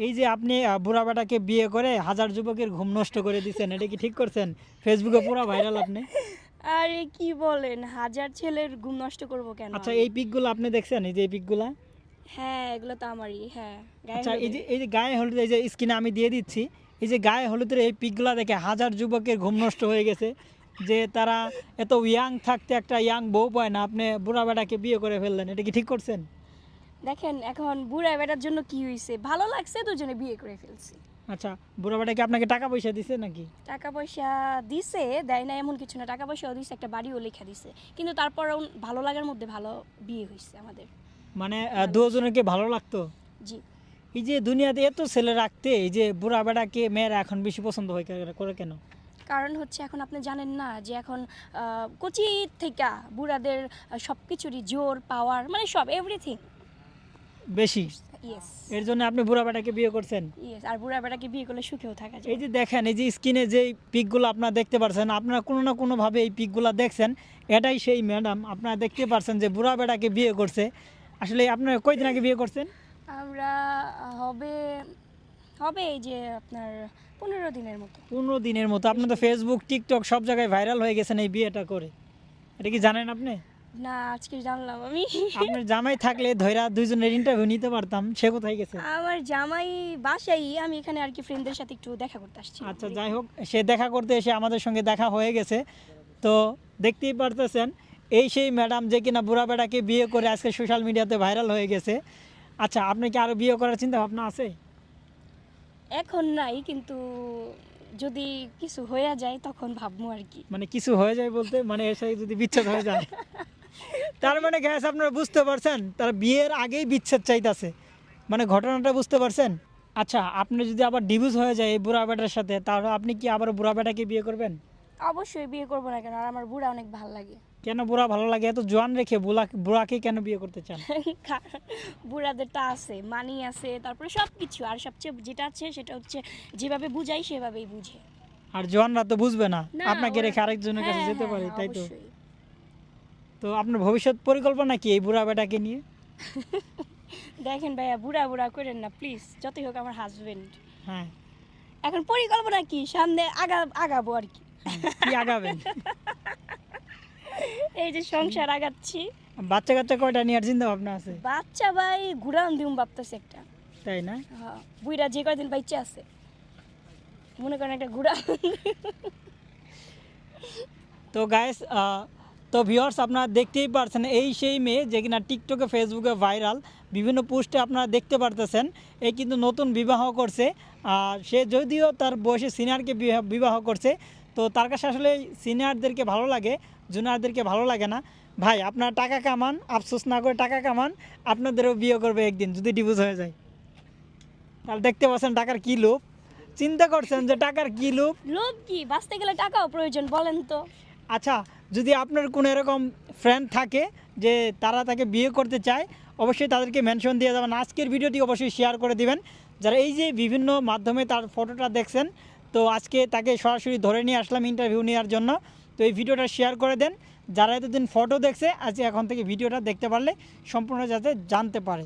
এই যে আপনি বুড়া বেটাকে বিয়ে করে হাজার যুবকের ঘুম নষ্ট করে দিচ্ছেন, এটা কি ঠিক করছেন? ফেসবুকে পুরো ভাইরাল আপনি। আরে কি বলেন, হাজার ছেলের ঘুম নষ্ট করব কেন আচ্ছা, আমি? এই পিকগুলো আপনি দেখছেন? এই যে এই পিকগুলা, হ্যাঁ, এগুলো তো আমারই। হ্যাঁ, গায়ে আচ্ছা হলুদের। এই যে গায়ে হলুদ, এই যে স্ক্রিনে আমি দিয়ে দিচ্ছি, এই যে গায়ে হলুদের এই পিকগুলা দেখে হাজার যুবকের ঘুম নষ্ট হয়ে গেছে, যে তারা এত ইয়াং থাকতে একটা ইয়াং বউ পায় না, আপনি বুড়া বেটাকে বিয়ে করে ফেললেন, এটা কি ঠিক করছেন? দেখেন এখন বুড়া বেটার জন্য কি হইছে, ভালো লাগছে দুজনে বিয়ে করে ফেলছি। আচ্ছা, বুড়া বেটা কি আপনাকে টাকা পয়সা দিছে নাকি? টাকা পয়সা দিছে, দেয় না এমন কিছু না, টাকা পয়সাও দিছে, একটা বাড়িও লেখা দিছে, কিন্তু তারপরেও ভালো লাগার মধ্যে ভালো বিয়ে হয়েছে আমাদের। মানে দুজনকে ভালো লাগতো। জি। এই যে দুনিয়াতে এত ছেলে রাখতে, এই যে বুড়া বেটাকে মেয়েরা এখন বেশি পছন্দ হয় করে কেন? কারণ হচ্ছে এখন আপনি জানেন না যে এখন কোচি থেকে বুড়াদের সব কিছুরই জোর পাওয়ার মানে সব এভরিথিং বেশি, ইয়েস। এর জন্য আপনি বুড়া বেটাকে বিয়ে করছেন। ইয়েস, আর বুড়া বেটাকে বিয়ে করলে সুখেও থাকা যায়। এই যে দেখেন, এই যে স্ক্রিনে যে পিকগুলো আপনারা দেখতে পাচ্ছেন, আপনারা কোনো না কোনোভাবে এই পিকগুলো দেখছেন, এটাই সেই ম্যাডাম। আপনারা দেখতে পাচ্ছেন যে বুড়া বেটাকে বিয়ে করছে। আসলে আপনারা কয়দিন আগে বিয়ে করছেন? আমরা হবে হবে এই যে আপনার 15 দিনের মতো। 15 দিনের মতো। আপনি তো ফেসবুক, টিকটক সব জায়গায় ভাইরাল হয়ে গেছেন এই বিয়েটা করে, এটা কি জানেন আপনি? না, আজকে জানলাম আমি। আপনার জামাই থাকলে ধৈরা দুইজনের ইন্টারভিউ নিতে পারতাম, সে কোথায় গেছে? আমার জামাই বাসাই, আমি এখানে আর কি ফ্রেন্ডদের সাথে একটু দেখা করতে আসছি। আচ্ছা, যাই হোক, সে দেখা করতে এসে আমাদের সঙ্গে দেখা হয়ে গেছে। তো দেখতেই পারতেছেন, এই সেই ম্যাডাম যে কিনা বুড়া বেটাকে বিয়ে করে আজকে সোশ্যাল মিডিয়াতে ভাইরাল হয়ে গেছে। আচ্ছা, আপনি কি আরও বিয়ে করার চিন্তা ভাবনা আছে? এখন নাই, কিন্তু যদি কিছু হয়ে যায় তখন ভাববো আর কি। মানে কিছু হয়ে যায় বলতে, মানে এর সাথে যদি বিচ্ছেদ হয়ে যায়, তার মানে গ্যাস আপনারা বুঝতে পারছেন, তার বিয়ের আগেই বিচ্ছেদ চাইতেছে, মানে ঘটনাটা বুঝতে পারছেন? আচ্ছা, আপনি যদি আবার ডিভোর্স হয়ে যায় এই বুড়া বেটার সাথে, তাহলে আপনি কি আবার বুড়া বেটাকে বিয়ে করবেন? অবশ্যই বিয়ে করবো না কেন, আর আমার বুড়া অনেক ভালো লাগে। কেন বুড়া ভালো লাগে? এত জোয়ান রেখে বুড়াকে কেন বিয়ে করতে চান? কারণ বুড়াদেরটা আছে, মানি আছে, তারপরে সব কিছু, আর সবচেয়ে যেটা আছে সেটা হচ্ছে যেভাবে বুঝাই সেভাবেই বুঝে। আর জোয়ানরা তো বুঝবে না, না, আপনাকে রেখে ওরা- আরেকজনের কাছে হ্যাঁ, যেতে হ্যাঁ, পারে, হ্যাঁ, তাই তো? অবশ্যই। তো আপনার ভবিষ্যৎ পরিকল্পনা কি এই বুড়া বেটাকে নিয়ে? দেখেন ভাইয়া, বুড়া বুড়া করেন না প্লিজ, যতই হোক আমার হাজবেন্ড। হ্যাঁ, এখন পরিকল্পনা কি, সামনে আগাবো আর কি। কি আগাবেন? এই যে সংসার আগাচ্ছি। বাচ্চা কাচ্চা কয়টা নেওয়ার চিন্তা ভাবনা আছে? বাচ্চা ভাই ঘুরান দিম ভাবতেছে একটা। তাই না? হ্যাঁ, বুইরা যে কয়দিন বাচ্চা আছে মনে করেন একটা ঘুরা। তো গাইস, তো ভিউয়ার্স, আপনারা দেখতেই পারছেন, এই সেই মেয়ে যে কিনা টিকটকে, ফেসবুকে ভাইরাল, বিভিন্ন পোস্টে আপনারা দেখতে পারতেছেন, এই কিন্তু নতুন বিবাহ করছে। আর সে যদিও তার বয়সে সিনিয়রকে বিবাহ করছে, তো তার কাছে আসলে সিনিয়রদেরকে ভালো লাগে, জুনিয়রদেরকে ভালো লাগে না। ভাই, আপনারা টাকা কামান, আফসোস না করে টাকা কামান, আপনাদেরও বিয়ে করবে একদিন যদি ডিভোর্স হয়ে যায়। তাহলে দেখতে পাচ্ছেন টাকার কী লোভ, চিন্তা করছেন যে টাকার কী লোভ। লোভ কি, বাঁচতে গেলে টাকাও প্রয়োজন, বলেন তো। আচ্ছা, যদি আপনার কোনো এরকম ফ্রেন্ড থাকে যে তারা তাকে বিয়ে করতে চায়, অবশ্যই তাদেরকে মেনশন দিয়ে যাবেন, আজকের ভিডিওটি অবশ্যই শেয়ার করে দিবেন। যারা এই যে বিভিন্ন মাধ্যমে তার ফটোটা দেখছেন, তো আজকে তাকে সরাসরি ধরে নিয়ে আসলাম ইন্টারভিউ নেওয়ার জন্য। তো এই ভিডিওটা শেয়ার করে দেন, যারা এতদিন ফটো দেখছে আজকে এখন থেকে ভিডিওটা দেখতে পারলে সম্পূর্ণ যাতে জানতে পারে।